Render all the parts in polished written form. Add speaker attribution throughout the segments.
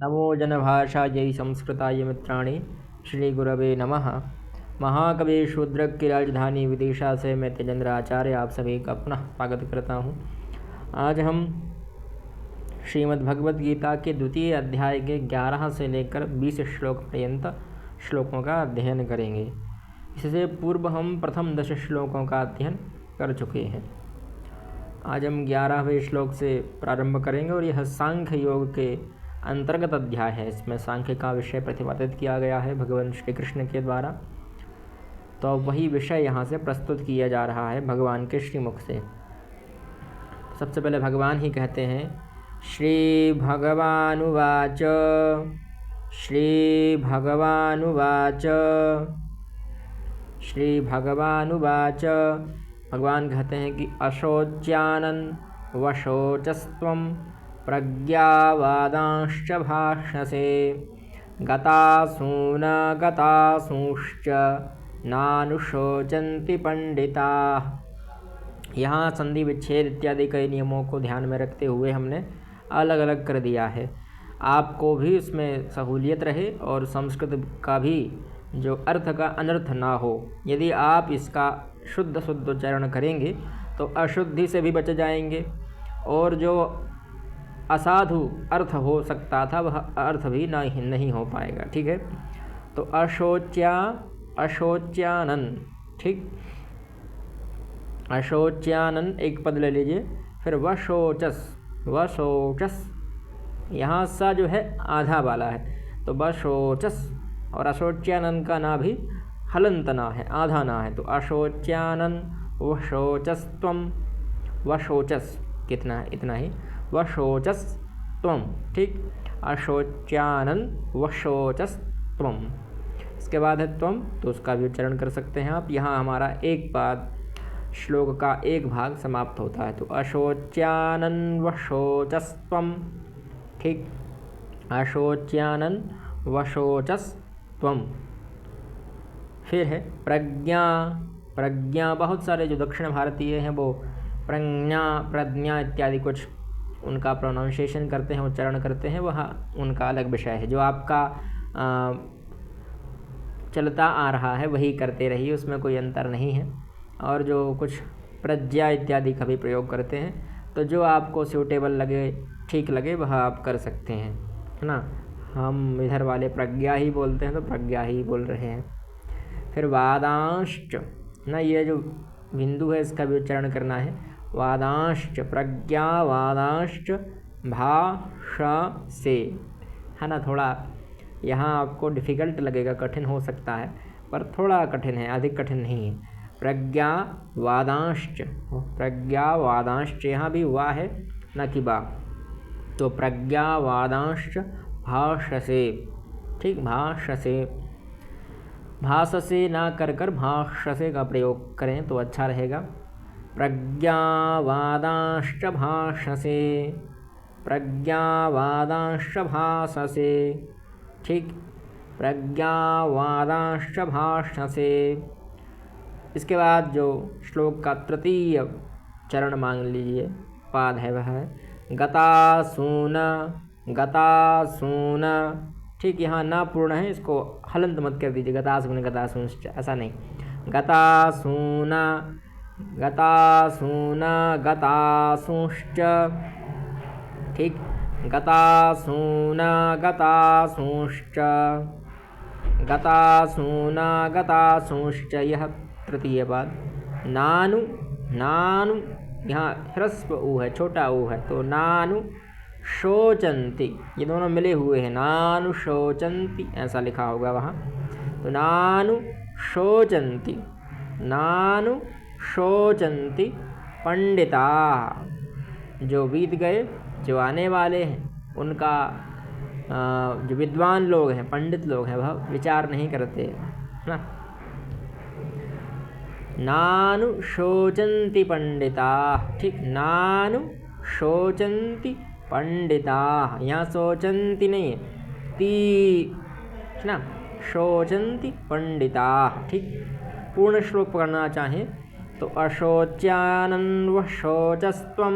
Speaker 1: नमो जनभाषायै संस्कृताय मित्राणि श्रीगुरवे नमः। महाकवि शूद्रक की राजधानी विदिशा से मैं तेजेंद्र आचार्य आप सभी का पुनः स्वागत करता हूँ। आज हम श्रीमद् भगवद गीता के द्वितीय अध्याय के 11 से लेकर 20 श्लोक पर्यंत श्लोकों का अध्ययन करेंगे। इससे पूर्व हम प्रथम 10 श्लोकों का अध्ययन कर चुके हैं। आज हम 11वें श्लोक से प्रारंभ करेंगे और यह सांख्य योग के अंतर्गत अध्याय है। इसमें सांख्य का विषय प्रतिपादित किया गया है भगवान श्री कृष्ण के द्वारा। तो वही विषय यहाँ से प्रस्तुत किया जा रहा है भगवान के श्रीमुख से। सबसे पहले भगवान ही कहते हैं, श्री भगवानुवाच श्री भगवानुवाच श्री भगवानुवाच। भगवान कहते हैं कि अशोच्यानन वशोचस्त्वं प्रज्ञावादांश्च भाषसे गतासून गतासूंश्च नानुशोचन्ति पंडिताः। यहाँ संधि विच्छेद इत्यादि कई नियमों को ध्यान में रखते हुए हमने अलग अलग कर दिया है। आपको भी उसमें सहूलियत रहे और संस्कृत का भी जो अर्थ का अनर्थ ना हो। यदि आप इसका शुद्ध उच्चारण करेंगे तो अशुद्धि से भी बच जाएंगे और जो असाधु अर्थ हो सकता था वह अर्थ भी नहीं हो पाएगा। ठीक है, तो अशोच्यानन, ठीक, अशोच्यानन एक पद ले लीजिए। फिर वशोचस, यहाँ सा जो है आधा वाला है, तो वशोचस। और अशोच्यानन का ना भी हलंत ना है, आधा ना है, तो अशोच्यानन वशोचस्त्वं, वशोचस कितना है, इतना ही, वशोचस्त्वं, ठीक, अशोच्यानन वशोचस्त्वं। इसके बाद है त्वं, तो उसका भी उच्चारण कर सकते हैं आप। यहाँ हमारा एक पाद श्लोक का एक भाग समाप्त होता है, तो अशोच्यानन वशोचस्त्वं, ठीक, अशोच्यानन वशोचस्त्वं। फिर है प्रज्ञा। बहुत सारे जो दक्षिण भारतीय हैं वो प्रज्ञा इत्यादि कुछ उनका प्रोनाउंसिएशन करते हैं, उच्चारण करते हैं, वह उनका अलग विषय है। जो आपका चलता आ रहा है वही करते रहिए, उसमें कोई अंतर नहीं है। और जो कुछ प्रज्ञा इत्यादि का भी प्रयोग करते हैं, तो जो आपको सूटेबल लगे, ठीक लगे, वह आप कर सकते हैं, है ना। हम इधर वाले प्रज्ञा ही बोलते हैं तो प्रज्ञा ही बोल रहे हैं। फिर वादांश्च ना, ये जो बिंदु है इसका भी उच्चारण करना है। वादांश्च, प्रज्ञा वादांश्च भाषसे, है ना। थोड़ा यहाँ आपको डिफ़िकल्ट लगेगा, कठिन हो सकता है, पर थोड़ा कठिन है, अधिक कठिन नहीं है। प्रज्ञा वादांश्च, प्रज्ञा वादांश्च, यहाँ भी वा है न कि बा, तो प्रज्ञा वादांश्च भाषसे, ठीक, भाषसे। भाषसे ना कर भाषसे का प्रयोग करें तो अच्छा रहेगा। प्रज्ञावादांश्च भाषसे, प्रज्ञावादांश्च भाषसे, ठीक, प्रज्ञावादांश्च भाषसे। इसके बाद जो श्लोक का तृतीय चरण मांग लीजिए, पाद है, वह है गतासून, गतासून, ठीक। यहाँ ना पूर्ण है, इसको हलंत मत कर दीजिए, गतासून गतासूंश्च, ऐसा नहीं, गतासून गतासून गतासूंश्च, ठीक, गतासून गतासूंश्च, गतासून गतासूंश्च, यह तृतीय पाद। नानु, नानु, यहाँ ह्रस्व ऊ है, छोटा ऊ है, तो नानु शोचन्ति, ये दोनों मिले हुए हैं, नानु शोचन्ति ऐसा लिखा होगा वहाँ, तो नानु शोचन्ति, नानु शोचन्ति पंडिता, जो बीत गए, जो आने वाले हैं, उनका जो विद्वान लोग हैं, पंडित लोग हैं, वह विचार नहीं करते ना। नानु शोचन्ति पंडिता, ठीक, नानु शोचन्ति पंडिता, यहाँ शोचन्ति नहीं है, ती, ना, शोचन्ति पंडिता, ठीक। पूर्ण श्लोक पढ़ना चाहें तो अशोच्यानन वशोचस्त्वं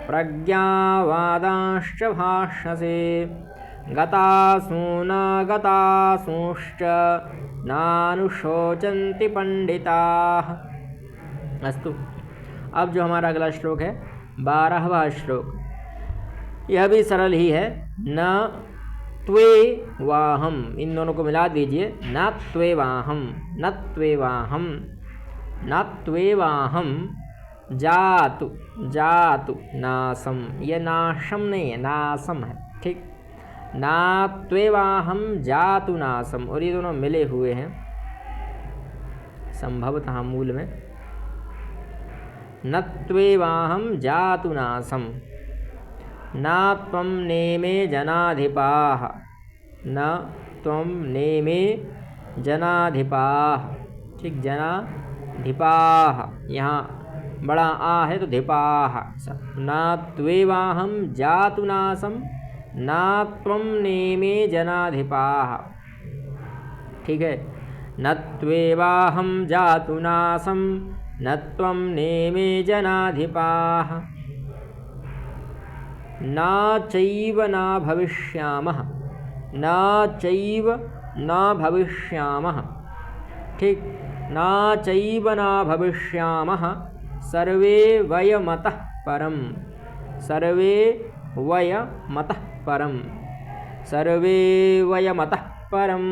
Speaker 1: प्रज्ञावादांश्च भाषसे गतासु न गतासूंश्च नानुशोचन्ति पंडिताः। अस्तु। अब जो हमारा अगला श्लोक है 12वां श्लोक, यह भी सरल ही है। न त्वे वाहम, इन दोनों को मिला दीजिए। न त्वे वाहम, न त्वे वाहम, न त्वे वाहम जातु, जातु नासम, ये नाशम नहीं है, नासम है। ठीक, ना त्वे वाहम जातु नासम, और ये दोनों मिले हुए हैं संभवतः मूल में। न त्वे वाहम जातु नासम न त्वं नेमे जनाधिपाः, न त्वं नेमे जनाधिपाः। ठीक, जनाधिपाः, यहाँ बड़ा आ है तो धिपाः। न त्वेवाहं जातु नासम न त्वं नेमे जनाधिपाः। ठीक है, न त्वेवाहं जातु नासम न त्वं नेमे जनाधिपाः। न चैव न भविष्यामः, न चैव न भविष्यामः। ठीक, न चैव न भविष्यामः सर्वे वयमतः परम, सर्वे वयमतः परम, सर्वे वयमतः परम।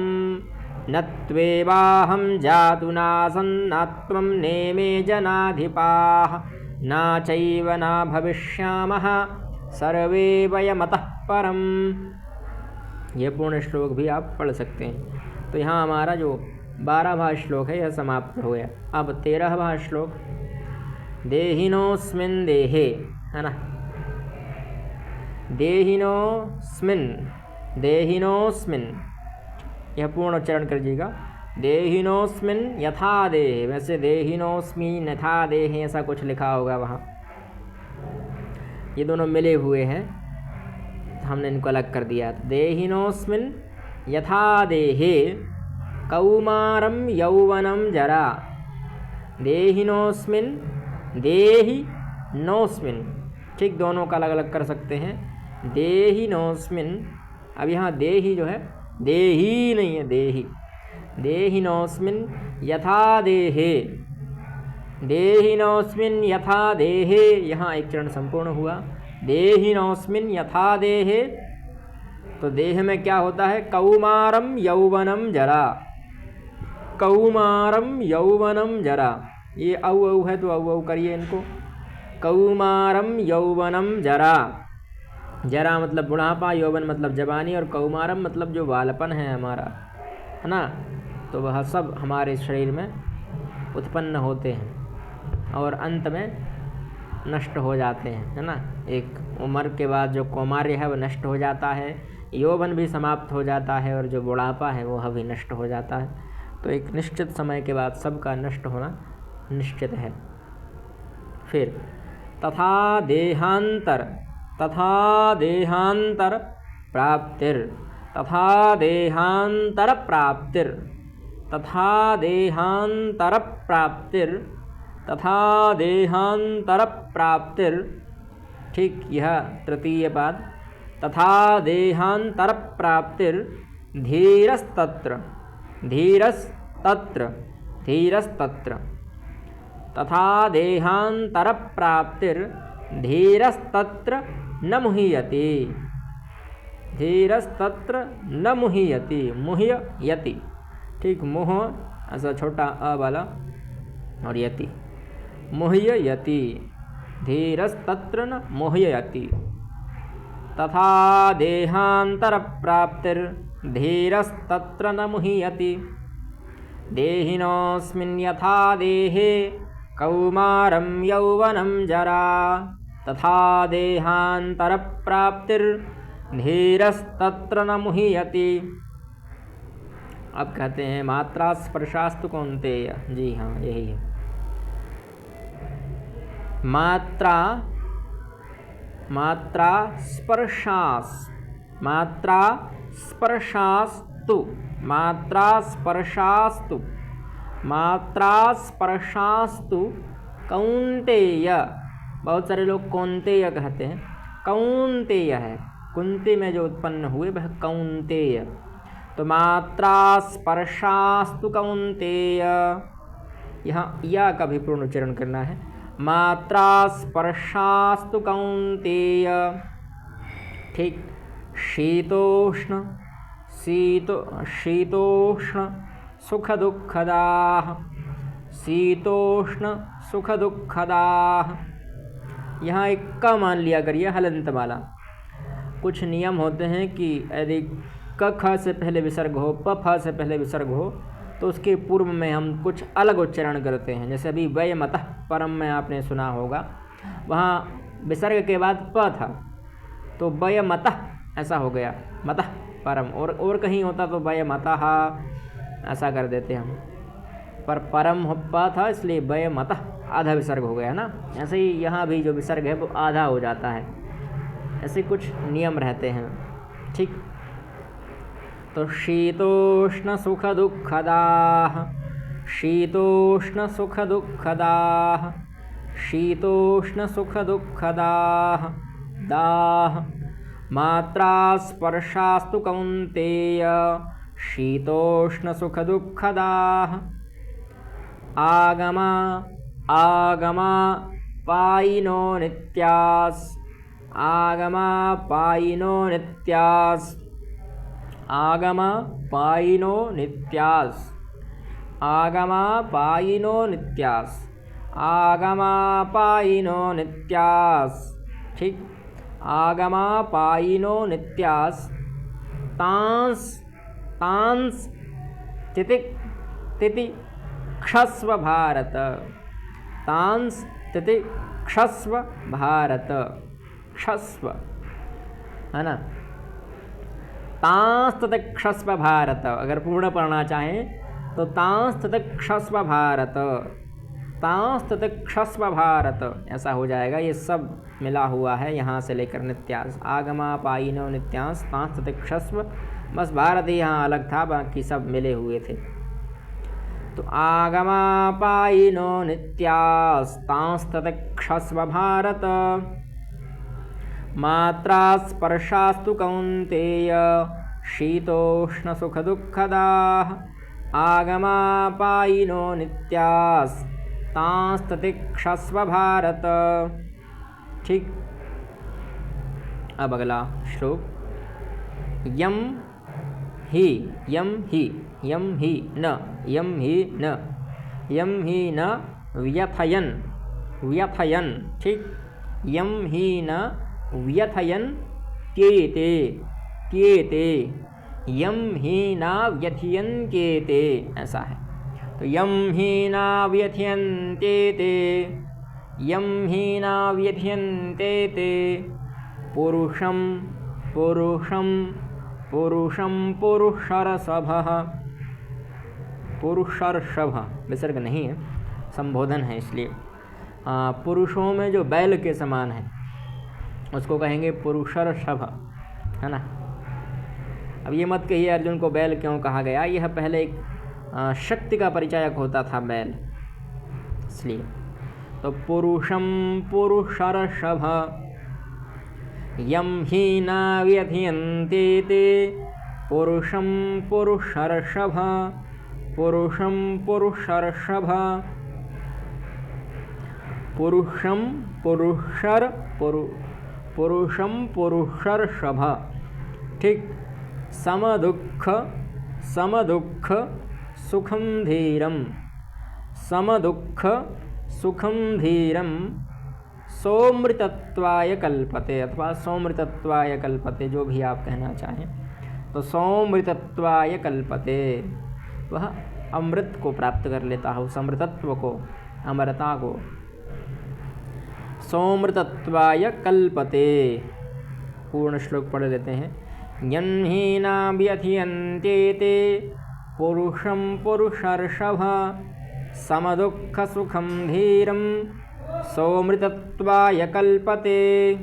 Speaker 1: न त्वेवाहं जातु नासं न त्वं नेमे जनाधिपाः न चैव न भविष्यामः सर्वे वयमतः परम। यह पूर्ण श्लोक भी आप पढ़ सकते हैं। तो यहाँ हमारा जो 12वां श्लोक है यह समाप्त हो गया। अब 13वां श्लोक, देहिनोऽस्मिन् देहे, है ना, देहिनोऽस्मिन्, देहिनोऽस्मिन्, यह पूर्ण उच्चारण करिएगा। देहिनोऽस्मिन् यथा देहे, वैसे देहिनोऽस्मिन् यथा देहे ऐसा कुछ लिखा होगा वहाँ, ये दोनों मिले हुए हैं, हमने इनको अलग कर दिया। देहिनोऽस्मिन् यथा देहे कौमारं यौवनं जरा, देहिनोऽस्मिन्, देहिनोऽस्मिन्। ठीक, दोनों का अलग अलग कर सकते हैं। देहिनोऽस्मिन्, अब यहाँ देही जो है देही नहीं है, देही। देहिनोऽस्मिन् यथा देहे, देहिनोऽस्मिन् यथा देहे, यहाँ एक चरण संपूर्ण हुआ। देहिनोऽस्मिन् यथा देहे, तो देह में क्या होता है? कौमारम यौवनम जरा, कौमारम यौवनम जरा। ये औ औ है तो औ औ करिए इनको। कौमारम यौवनम जरा, जरा मतलब बुढ़ापा, यौवन मतलब जवानी, और कौमारम मतलब जो बालपन है हमारा, है ना, तो वह सब हमारे शरीर में उत्पन्न होते हैं और अंत में नष्ट हो जाते हैं, है ना। एक उम्र के बाद जो कौमार्य है वह नष्ट हो जाता है, यौवन भी समाप्त हो जाता है, और जो बुढ़ापा है वह भी नष्ट हो जाता है। तो एक निश्चित समय के बाद सबका नष्ट होना निश्चित है। फिर तथा देहांतर, तथा देहांतर प्राप्तिर, तथा देहांतर प्राप्तिर, तथा देहांतर प्राप्तिर, तथा देहांतर प्राप्तिर। ठीक, यह तृतीय पाद। तथा देहांतर प्राप्तिर धीरस्तत्र, धीरस्तत्र, धीरस्तत्र। तथा देहांतर प्राप्तिर धीरस्तत्र न मुह्यति, धीरस्तत्र न मुह्यति, मुह्यति। ठीक, मुह ऐसा छोटा अ वाला और यति, मुह्यति, धीरस्तत्र न मुह्यति। तथा देहांतर प्राप्तिर धीरस्तत्र न मुह्यति। देहिनोऽस्मिन् यथा देहे कौमारं यौवनं जरा, तथा देहांतर प्राप्तिर धीरस्तत्र न मुह्यति। अब कहते हैं मात्रा स्पर्शास्तु कौन्तेय। जी हाँ, यही है मात्रा, मात्रा स्पर्शास, मात्रा स्पर्शास्तु, मात्रा स्पर्शास्तु, मात्रा स्पर्शास्तु कौन्तेय। बहुत सारे लोग कौन्तेय कहते हैं, कौन्तेय है, कुंती में जो उत्पन्न हुए वह कौंतेय। तो मात्रा स्पर्शास्तु कौंतेय, यहाँ या का भी पूर्ण उच्चारण करना है। मात्रा स्पर्शास्तु कौंतेय। ठीक। शीतोष्ण शीतोष्ण सुख दुःखदाः, शीतोष्ण सुख दुःखदाः। यहाँ एक का मान लिया करिए हलंत वाला। कुछ नियम होते हैं कि यदि क ख से पहले विसर्ग हो, प फ से पहले विसर्ग हो, तो उसके पूर्व में हम कुछ अलग उच्चारण करते हैं। जैसे अभी वय मतः परम में आपने सुना होगा, वहाँ विसर्ग के बाद प था तो वय मतः ऐसा हो गया, मतः परम। और कहीं होता तो वय मतः ऐसा कर देते हम, पर परम प था इसलिए वय मतः आधा विसर्ग हो गया ना। ऐसे ही यहाँ भी जो विसर्ग है वो आधा हो जाता है। ऐसे कुछ नियम रहते हैं। ठीक। तो शीतोष्ण सुख दुःखदाः, शीतोष्ण सुख दुःखदाः, शीतोष्ण सुख दुःखदाः। दाः मात्रा स्पर्शास्तु कौन्तेय, शीतोष्ण सुख दुःखदाः। आगमा आगमा पायिनो नित्यास्, आगमा पायिनो नित्यास्, आगमा पायिनो नित्यास्, आगमा पायिनो नित्यास्, आगमा पायिनो नित्यास्। ठीक। आगमा पायिनो नित्यास्। तांस तांस तितिक तिति क्षस्व भारत, तांस तिति क्षस्व भारत, क्षस्व है ना। तांस तिति क्षस्व भारत, अगर पूर्ण पढ़ना चाहें तो तांस तिति क्षस्व भारत, तांस तिति क्षस्व भारत ऐसा हो जाएगा। ये सब मिला हुआ है यहाँ से लेकर नित्यास। आगमा पायिनो नित्यास, तांस तिति क्षस्व, बस भारत ही यहाँ अलग था, बाकी सब मिले हुए थे। तो आगमा पायिनो नित्यास्, तांस तिति क्षस्व भारत। मात्रा स्पर्शास्तु कौन्तेय, शीतोष्ण सुख दुःखदाः। आगमा पायिनो नित्यास्, तांस तिति क्षस्व भारत। ठीक। अब अगला श्लोक। यम ही न, यम ही न, यम ही न व्यथयन, व्यथयन। ठीक। यम ही न व्यथयन केते, केते, यम ही न व्यथयन केते ऐसा है। तो यम ही न व्यथयन्ते ते, यम ही न व्यथयन्ते ते। पुरुषं पुरुषं पुरुषं पुरुषर्षभः, पुरुषर्षभ विसर्ग नहीं है, संबोधन है इसलिए। पुरुषों में जो बैल के समान है उसको कहेंगे पुरुषर्षभ, है ना। अब ये मत कहिए अर्जुन को बैल क्यों कहा गया, यह पहले एक शक्ति का परिचायक होता था बैल, इसलिए। तो पुरुषं पुरुषर्षभ, यम ही न व्यथयन्ते ते। पुरुषं पुरुषर्षभ, पुरुषं पुरुषर्षभ, पुरुषं पुरुषं पुरुषर्षभ। ठीक। समदुःख समदुःख सुखं धीरं, समदुःख सुखं धीरं। सौमृतत्वाय कल्पते, अथवा सौमृतत्वाय कल्पते, जो भी आप कहना चाहें। तो सौमृतत्वाय कल्पते, वह अमृत को प्राप्त कर लेता हो, समृतत्व को, अमरता को। सौमृतत्वाय कल्पते। पूर्ण श्लोक पढ़ लेते हैं। यन्हीना व्यथयन्ते ते, पुरुषं पुरुषर्षभ। समदुःख सुखं धीरं, सौमृतत्वाय कल्पते।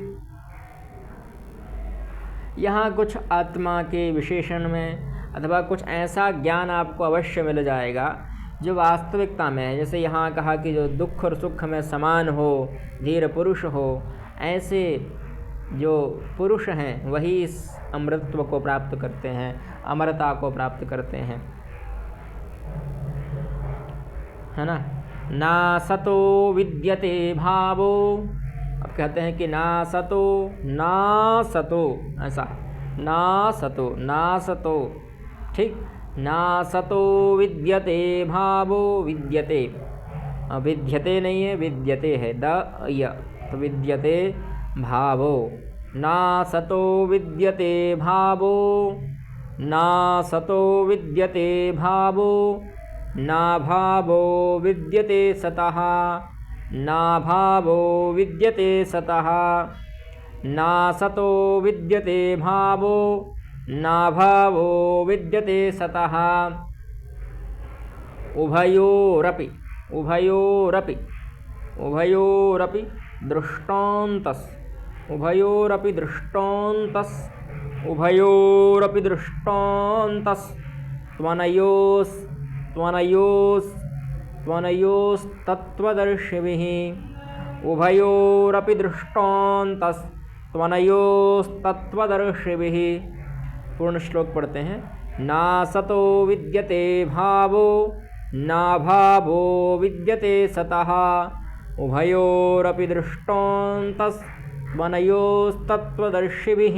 Speaker 1: यहाँ कुछ आत्मा के विशेषण में अथवा कुछ ऐसा ज्ञान आपको अवश्य मिल जाएगा जो वास्तविकता में है। जैसे यहाँ कहा कि जो दुख और सुख में समान हो, धीर पुरुष हो, ऐसे जो पुरुष हैं वही इस अमृतत्व को प्राप्त करते हैं, अमरता को प्राप्त करते हैं, है ना। ना सतो विद्यते भावो, अब कहते हैं कि ना सतो ऐसा, ना सतो, ठीक। ना सतो विद्यते भावो, विद्यते, विद्यते नहीं है, विद्यते है, द य, तो विद्यते भावो, ना सतो विद्यते भावो, ना सतो विद्यते भावो, ना भावो विद्यते सतः, ना भावो विद्यते सतः, ना सतो विद्यते भावो, ना भावो विद्यते सतः। उभयोरपि, उभयोरपि, उभयोरपि दृष्टान्तस्, उभयोरपि दृष्टान्तस्, उभयोरपि दृष्टान्तस्, त्वनयोस्, त्वनयोस्, त्वनयोस्तत्त्वदर्शिभिः, उभयोरपि दृष्टान्तस्, त्वनयोस्तत्त्वदर्शिभिः। पूर्ण श्लोक पढ़ते हैं। ना सतो विद्यते भावो, ना भावो विद्यते सतः, उभयोरपि दृष्टान्तस्त्वनयोस्तत्त्वदर्शिभिः।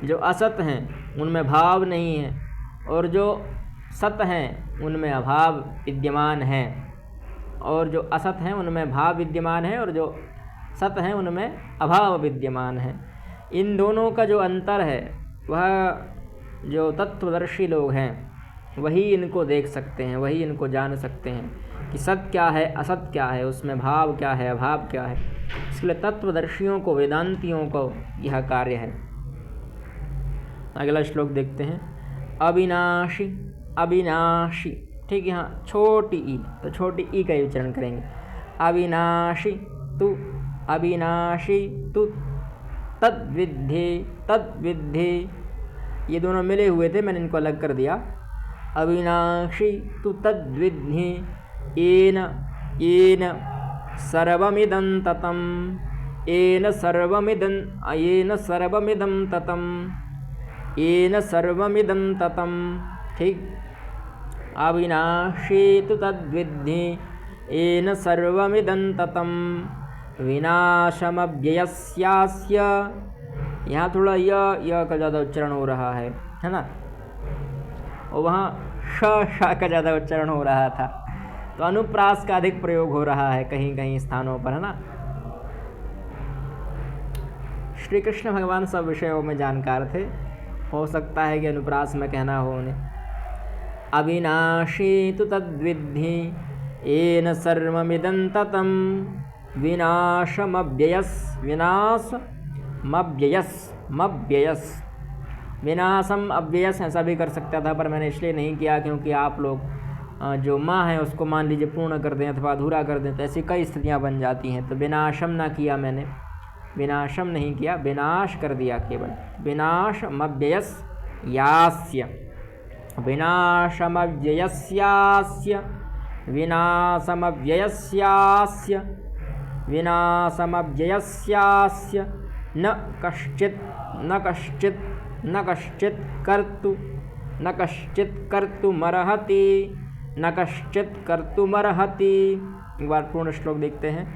Speaker 1: जो असत हैं उनमें भाव नहीं है, और जो सत हैं उनमें अभाव विद्यमान है, और जो असत हैं उनमें भाव विद्यमान है, और जो सत हैं उनमें अभाव विद्यमान है। इन दोनों का जो अंतर है वह जो तत्वदर्शी लोग हैं वही इनको देख सकते हैं, वही इनको जान सकते हैं कि सत क्या है, असत क्या है, उसमें भाव क्या है, अभाव क्या है। इसलिए तत्वदर्शियों को, वेदांतियों को यह कार्य है। अगला श्लोक देखते हैं। अविनाशी, अविनाशी, ठीक, यहाँ छोटी ई, तो छोटी ई का उच्चारण करेंगे। अविनाशी तु, अविनाशी तु तद्विद्धि, तद्विद्धि, ये दोनों मिले हुए थे, मैंने इनको अलग कर दिया। अविनाशी तु तद्विद्धि, येन, येन सर्वमिदं ततं, येन सर्वमिदं, येन सर्वमिदं ततं, येन सर्वमिदं ततं, ठीक। अविनाशी तु तद्विद्धि, येन सर्वमिदं ततं, विनाशमव्ययस्यास्य, यहाँ थोड़ा य का ज़्यादा उच्चारण हो रहा है ना, और वहाँ श का ज़्यादा उच्चारण हो रहा था, तो अनुप्रास का अधिक प्रयोग हो रहा है कहीं कहीं स्थानों पर, है ना। श्री कृष्ण भगवान सब विषयों में जानकार थे, हो सकता है कि अनुप्रास में कहना हो उन्हें। अविनाशी तु तद्विद्धि, येन सर्वमिदं ततं, विनाशमव्ययस्, विनाशमव्ययस्, मव्ययस्, विनाशम अव्ययस ऐसा भी कर सकता था, पर मैंने इसलिए नहीं किया क्योंकि आप लोग जो माँ है उसको मान लीजिए पूर्ण कर दें अथवा अधूरा कर दें, तो ऐसी कई स्थितियाँ बन जाती हैं। तो विनाशम ना किया मैंने, विनाशम नहीं किया, विनाश कर दिया केवल। विनाशमव्ययस् यास्य, विनाशमव्ययस्यास्य, विनाशमव्ययस्यास्य, विनाशमव्ययस्यास्य, न कश्चित्, न कश्चित्, न कश्चित् कर्तु, न कश्चित् कर्तुमर्हति, न कश्चित् कर्तुमर्हति। एक बार पूर्ण श्लोक देखते हैं।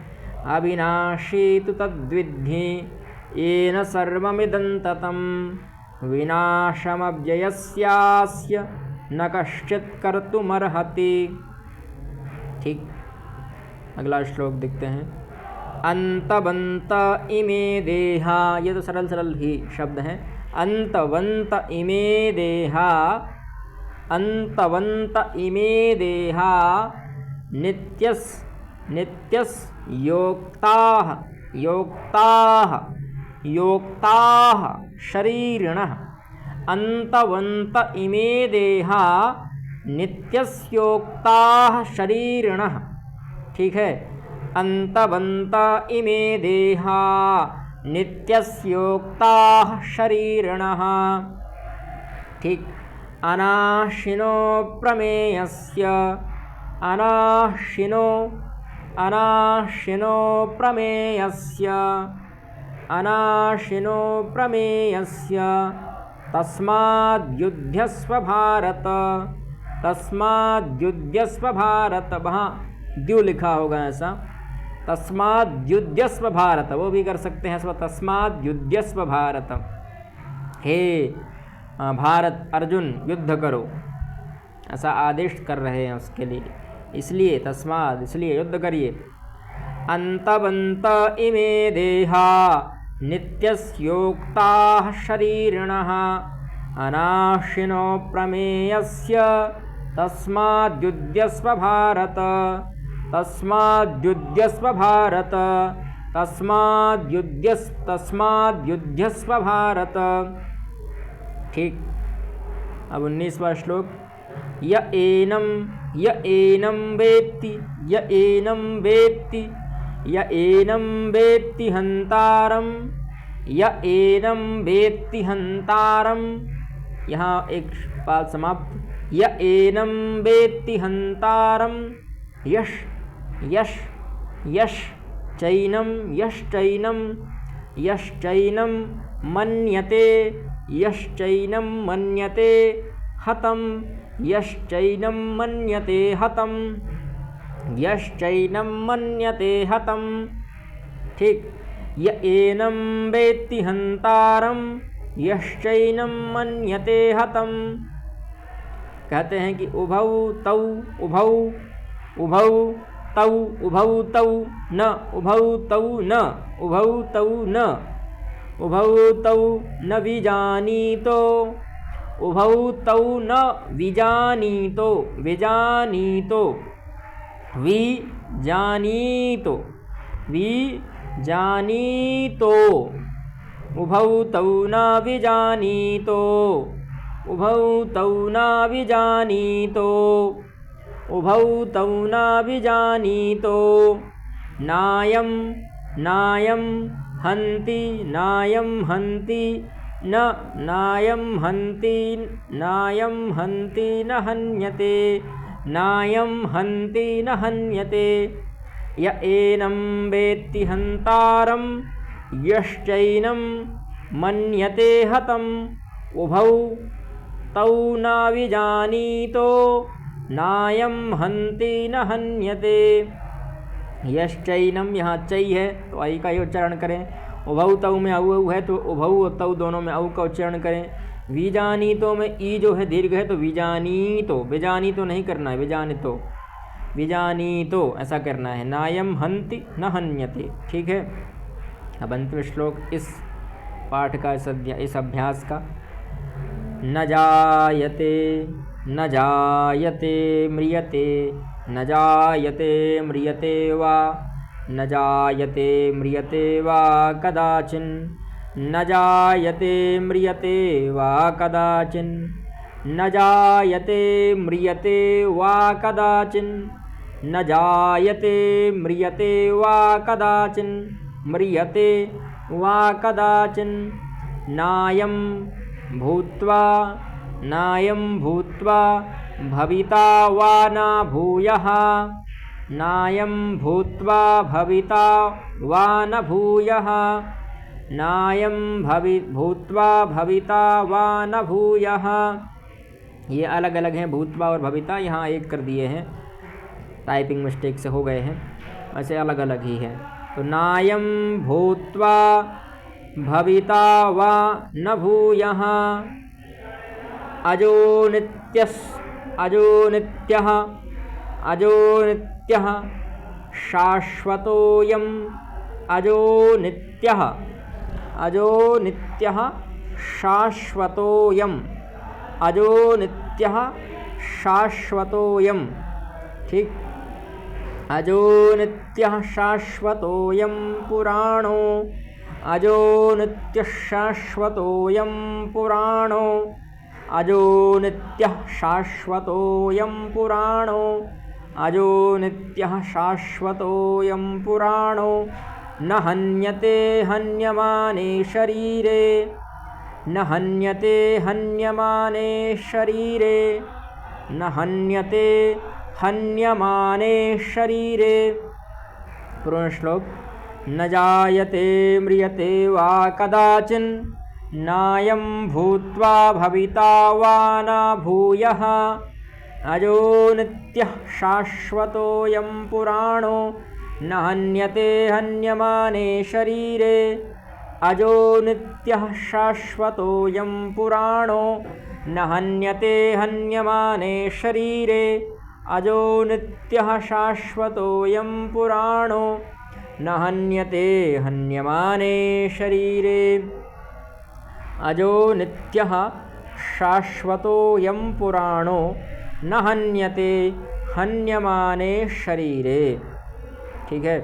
Speaker 1: अविनाशी तु तद्विद्धि, येन सर्वमिदं ततं, विनाशमव्ययस्यास्य, न कश्चित् कर्तुमर्हति, ठीक। अगला श्लोक देखते हैं। अंतवंत इमे देहा, ये तो सरल सरल ही शब्द हैं। अंतवंत इमे देहा, अंतवंत इमे देहा, नित्यस्, नित्यस् योक्ताः, योक्ताः, योक्ताः शरीरिणः, अंतवंत इमे देहा, नित्यस्योक्ताः शरीरिणः, ठीक है। अंतवंत इमे देहा, नित्यस्योक्ताः शरीरिणः, ठीक। अनाशिनो प्रमेयस्य, अनाशिनो, अनाशिनो प्रमेयस्य, अनाशिनो प्रमेयस्य तस्माद्युध्यस्व भारत। तस्माद्युध्यस्व भारत, वहाँ द्यु लिखा होगा ऐसा, तस्माद्युध्यस्व भारत, वो भी कर सकते हैं। तस्माद्युध्यस्व भारत, हे भारत अर्जुन युद्ध करो, ऐसा आदेश कर रहे हैं उसके लिए, इसलिए तस्माद, इसलिए युद्ध करिए। अंतवंत इमे देहा नित्यस्योक्ताः शरीरिणः अनाशिनो प्रमेयस्य तस्माद्युध्यस्व भारत। तस्माद्युध्यस्व भारत, तस्माद्युध्यस्व भारत। ठीक। अब 19वां श्लोक। य एनं वेत्ति, य एनं वेत्ति, य एनं वेत्ति हन्तारं, य एनं वेत्ति हन्तारं। यहाँ एक पाद समाप्त। य एनं वेत्ति हन्तारं यश यश यश चैनं यश्चैनं यश्चैनं मन्यते यश्चैनं मन्यते हतं यश्चैनं मन्यते हतं यश्चैनं मन्यते हतं। ठीक। य एनं वेत्ति हन्तारं यश्चैनं मन्यते हतं। कहते हैं कि उभौ तौ, उभौ उभौ तौ, उभौ तौ न, उभौ तौ न, उभौ तौ न, उभौ तौ न विजानीतो, उभौ तौ न विजानीतो, विजानीतो, विजानीतो, विजानीतो, उभौ तौ न विजानीतो, उभौ तौ न विजानीतो, उभौ तौ न विजानीतो। नायं नायं हन्ति, नायं हन्ति न, नायं हन्ति, नायं हन्ति न हन्यते, नायं हन्ति न हन्यते। य एनं वेत्ति हन्तारं यश्चैनं मन्यते हतम् उभौ तौ न विजानीतो नायं हन्ति न हन्यते। यश्चैनम, यहाँ चै है तो आई का ही उच्चारण करें। उभौ तौ में औ है तो उभौ और तौ दोनों में औ का उच्चारण करें। विजानीतो में ई जो है दीर्घ है तो विजानीतो, विजानीतो नहीं करना है, विजानितो, विजानीतो ऐसा करना है। नायम हन्ति न हन्यते। ठीक है। अब अंतिम श्लोक इस पाठ का, इस अभ्यास का। न जायते न जायते म्रियते, न जायते म्रियते वा, न जायते म्रियते वा कदाचिन्, न जायते म्रियते वा कदाचिन्, न जायते म्रियते वा कदाचिन्, न जायते म्रियते वा कदाचिन्, म्रियते वा कदाचिन्। नायं भूत्वा, नायं भूत्वा भविता वा न भूयः, नायं भूत्वा भविता वा न भूयः, नायं भूत्वा भविता वा न भूयः। ये अलग अलग हैं, भूत्वा और भविता, यहाँ एक कर दिए हैं, टाइपिंग मिस्टेक से हो गए हैं, वैसे अलग अलग ही है। तो नायं भूत्वा भविता वा न भूयः, अजो नित्यः, अजो नित्यः, अजो नित्यः शाश्वतोऽयम्, अजो नित्यः, अजो नित्यः शाश्वतोऽयम्, अजो नित्यः शाश्वतोऽयम्। ठीक। अजो नित्यः शाश्वतोऽयं पुराणो, अजो नित्यः शाश्वतोऽयं पुराणो, अजो नित्यः शाश्वतोऽयं पुराणो, अजो नित्यः शाश्वतोऽयं पुराणो। न हन्यते हन्यमाने शरीरे, न हन्यते हन्यमाने शरीरे, न हन्यते हन्यमाने शरीरे। पूर्ण श्लोक। न जायते म्रियते वा कदाचिन् नायं भूत्वा भविता वा न भूयः अजो नित्यः शाश्वतोऽयं पुराणो न हन्यते हन्यमाने शरीरे अजो नित्यः शाश्वतोऽयं पुराणो न हन्यते हन्यमाने शरीरे अजो नित्यः शाश्वतोऽयं पुराणो न हन्यते हन्यमाने शरीरे अजो नित्यः शाश्वतोऽयं पुराणो न हन्यते हन्यमाने शरीरे। ठीक है,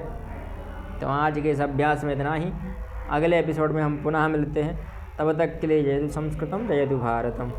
Speaker 1: तो आज के इस अभ्यास में इतना ही। अगले एपिसोड में हम पुनः मिलते हैं, तब तक के लिए जयतु संस्कृतम जयतु भारतम।